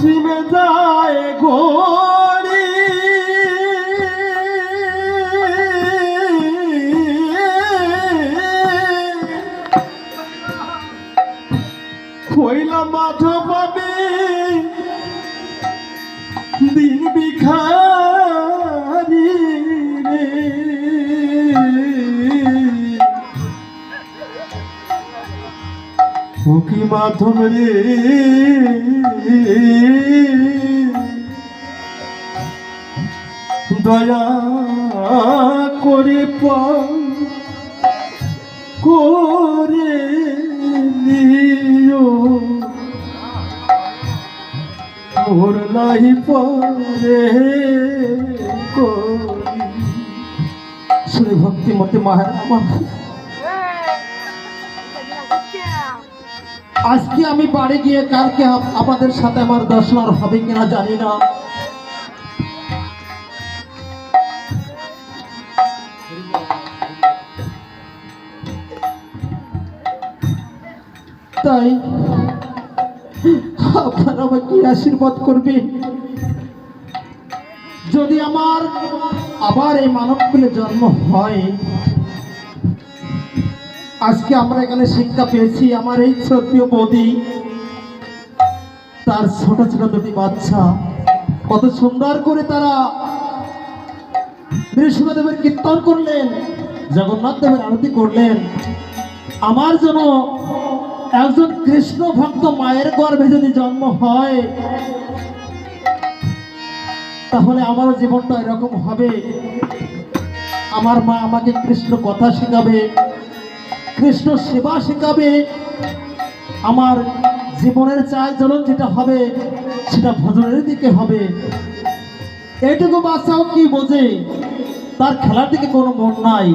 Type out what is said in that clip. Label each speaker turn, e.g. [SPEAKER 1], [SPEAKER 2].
[SPEAKER 1] পশ্চিমে যায় ঘড়ি কইলা মাঠ পাবে দিন ভিখারি রে ফকির মাধব রে দয়া করে করে নিও মোর নাই পরে করি শ্রী ভক্তি মতে মায়ের আমার আজকে আমি বাড়ি গিয়ে কালকে আপনাদের সাথে আমার দর্শন আর হবে কিনা জানি না, তাই আপনারা আমাকে আশীর্বাদ করবে যদি আমার আবার এই মানবকুলে জন্ম হয়। আজকে আমরা এখানে শিক্ষা পেয়েছি, আমার এই শ্রদ্ধেয় বৌদি তার ছোট ছোট দুটি বাচ্চা কত সুন্দর করে তারা নৃসিংহদেবের কীর্তন করলেন, জগন্নাথ দেবের আরতি করলেন। আমার জন্য একজন কৃষ্ণ ভক্ত মায়ের গর্ভে যদি জন্ম হয় তাহলে আমার জীবনটা এরকম হবে। আমার মা আমাকে কৃষ্ণ কথা শেখাবে, কৃষ্ণ সেবা শেখাবে, আমার জীবনের চাল চলন যেটা হবে সেটা ভজনের দিকে হবে। এইটুকু বাচ্চাও কি বোঝে, তার খেলার দিকে কোনো মন নাই।